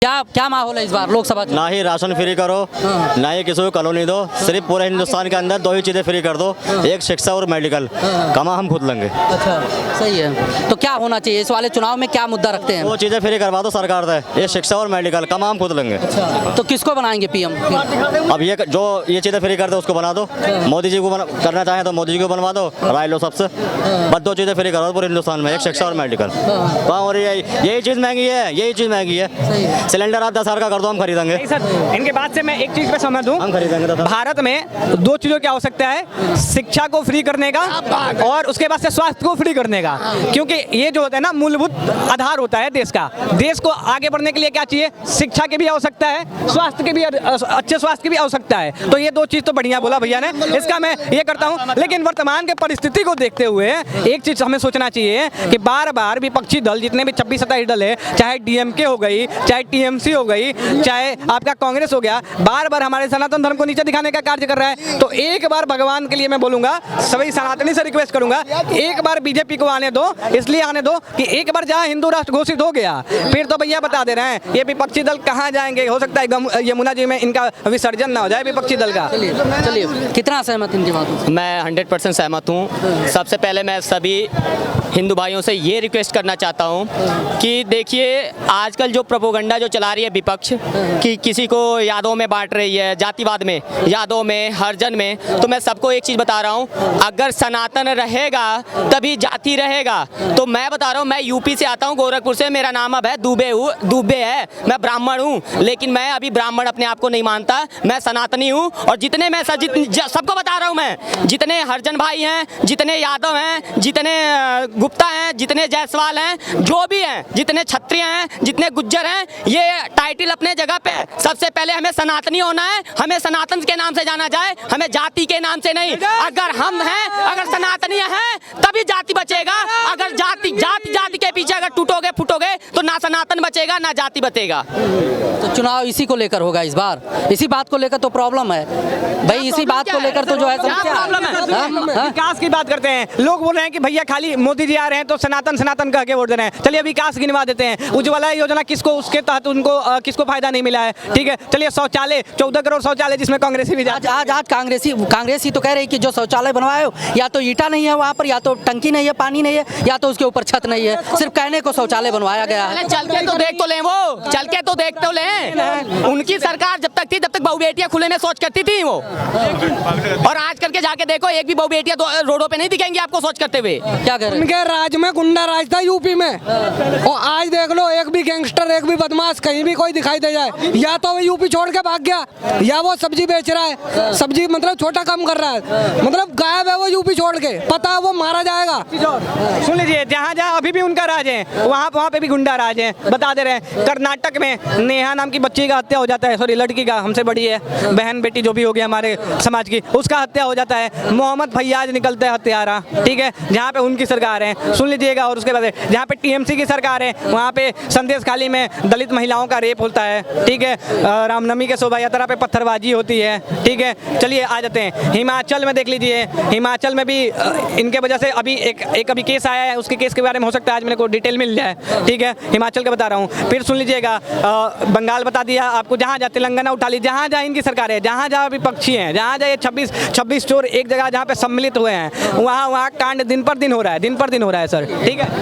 क्या क्या माहौल है इस बार लोकसभा ना ही राशन फ्री करो, ना ही किसी को कॉलोनी दो, सिर्फ पूरे हिंदुस्तान के अंदर दो ही चीज़ें फ्री कर दो, एक शिक्षा और मेडिकल। कमा हम खुद लेंगे। अच्छा, सही है। तो क्या होना चाहिए इस वाले चुनाव में, क्या मुद्दा रखते हैं? वो चीज़ें फ्री करवा दो सरकार से, ये शिक्षा और मेडिकल, कमा हम खुद लेंगे। अच्छा, तो किसको बनाएंगे पीएम? अब ये जो ये चीज़ें फ्री कर दो उसको बना दो, मोदी जी को करना चाहें तो मोदी जी को बनवा दो, राय लो सबसे, बस दो चीज़ें फ्री करो पूरे हिंदुस्तान में, एक शिक्षा और मेडिकल। कहाँ हो रही है? यही चीज़ महंगी है, यही चीज़ महंगी है। सिलेंडर आप 10,000 का कर दो, हम खरीदेंगे। सर, इनके बात से मैं एक चीज पे समझ दूं, हम खरीदेंगे। भारत में दो चीजों की आवश्यकता है, शिक्षा को फ्री करने का और उसके बाद से स्वास्थ्य को फ्री करने का, क्योंकि ये जो होता है ना मूलभूत आधार होता है देश का। देश को आगे बढ़ने के लिए क्या चाहिए? शिक्षा की भी आवश्यकता है, स्वास्थ्य की भी, अच्छे स्वास्थ्य की भी आवश्यकता है। तो ये दो चीज तो बढ़िया बोला भैया ने, इसका मैं ये करता हूँ। लेकिन वर्तमान के परिस्थिति को देखते हुए एक चीज हमें सोचना चाहिए कि बार बार विपक्षी दल जितने भी 26-27 दल है, चाहे डीएमके हो गई, चाहे टीएमसी हो गई, चाहे आपका कांग्रेस हो गया, बार बार हमारे सनातन धर्म को नीचे दिखाने का कार्य कर रहा है। तो एक बार भगवान के लिए मैं बोलूंगा, सभी सनातनी से रिक्वेस्ट करूंगा, एक बार बीजेपी को आने दो, इसलिए आने दो कि एक बार जहां हिंदू राष्ट्र घोषित हो गया, फिर तो भैया बता दे रहे हैं ये विपक्षी दल कहां जाएंगे। हो सकता है यमुना जी में इनका विसर्जन ना हो जाए विपक्षी दल का। चलिए, कितना सहमत इनकी बात? मैं 100% सहमत हूँ। सबसे पहले मैं सभी हिंदू भाइयों से ये रिक्वेस्ट करना चाहता हूँ कि देखिए आजकल जो प्रोपोगंडा जो चला रही है विपक्ष कि किसी को यादों में बांट रही है, जातिवाद में, यादों में, हरिजन में, तो मैं सबको एक चीज़ बता रहा हूँ, अगर सनातन रहेगा तभी जाति रहेगा। तो मैं बता रहा हूँ, मैं यूपी से आता हूँ, गोरखपुर से, मेरा नाम अब है दुबे है, मैं ब्राह्मण हूँ, लेकिन मैं अभी ब्राह्मण अपने आप को नहीं मानता, मैं सनातनी हूँ। और जितने मैं सबको बता रहा हूँ, मैं जितने हरिजन भाई हैं, जितने यादव हैं, जितने गुप्ता हैं, जितने जायसवाल हैं, जो भी हैं, जितने क्षत्रिय हैं, जितने गुज्जर हैं, ये टाइटल अपने जगह पे। सबसे पहले हमें सनातनी होना है, हमें सनातन के नाम से जाना जाए, हमें जाति के नाम से नहीं। अगर हम हैं, अगर सनातनी हैं, तभी जाति बचेगा। अगर जाति के पीछे अगर टूटोगे फूटोगे तो ना सनातन बचेगा ना जाति बचेगा। तो चुनाव इसी को लेकर होगा इस बार, इसी बात को लेकर तो प्रॉब्लम है भाई, इसी बात को लेकर तो जो है प्रॉब्लम है। विकास की बात करते हैं, लोग बोल रहे हैं कि भैया खाली मोदी जी आ रहे हैं तो सनातन सनातन कह के वोट दे रहे हैं। चलिए विकास गिनवा देते हैं। उज्ज्वला योजना किसको, उसके तहत उनको किसको फायदा नहीं मिला है? ठीक है, चलिए शौचालय 14 करोड़ शौचालय जिसमें कांग्रेसी भी आज कांग्रेसी तो कह रही कि जो शौचालय बनवाए हो या तो ईटा नहीं है वहाँ पर, या तो टंकी नहीं है, पानी नहीं है, या तो उसके ऊपर छत नहीं है, सिर्फ कहने को शौचालय बनवाया गया है। चल के तो देख तो लें, वो चल के तो देख तो लें। उनकी सरकार जब तक थी तब तक बहु बेटियां खुले में शौच करती थी वो, और आज करके जाके देखो एक भी बहु बेटियां रोडों पे नहीं दिखेंगी आपको शौच करते हुए। क्या कर रहे हैं? उनके राज में गुंडा राज था यूपी में, और आज देख लो एक भी गैंगस्टर, एक भी बदमाश कहीं भी कोई दिखाई दे जाए, या तो वो यूपी छोड़ के भाग गया, या वो सब्जी बेच रहा है, सब्जी मतलब छोटा काम कर रहा है, मतलब गायब है वो यूपी छोड़ के, पता है वो मारा जाएगा। सुन लीजिए, जहाँ जहाँ अभी भी उनका राज है वहाँ पे भी गुंडा राज है। बता दे रहे हैं, कर्नाटक में नेहा नाम की बच्ची का हत्या हो जाता है, सॉरी लड़की का, हमसे बड़ी है, बहन बेटी जो भी हो गया हमारे समाज की, उसका हत्या हो जाता है। मोहम्मद फैयाज निकलता है हत्यारा, ठीक है, जहाँ पे उनकी सरकार है, सुन लीजिएगा। और उसके बाद जहाँ पे टीएमसी की सरकार है वहाँ पे संदेश खाली में दलित महिलाओं का रेप होता है, ठीक है, रामनवमी के शोभा यात्रा पे पत्थरबाजी होती है, ठीक है। चलिए आ जाते हैं हिमाचल में, देख लीजिए हिमाचल में भी इनके वजह से अभी एक अभी केस आया है, उसके केस के बारे में हो सकता है आज मेरे को डिटेल मिल जाए, ठीक है, हिमाचल का बता रहा हूँ। फिर सुन लीजिएगा, बंगाल बता दिया आपको, जहाँ जहाँ तेलंगाना उठा ली, जहाँ जहाँ इनकी सरकार है, जहाँ जहाँ विपक्षी हैं, जहाँ जहाँ ये 26 चोर एक जगह जहाँ पे सम्मिलित हुए हैं, वहाँ कांड दिन पर दिन हो रहा है, दिन पर दिन हो रहा है सर, ठीक है।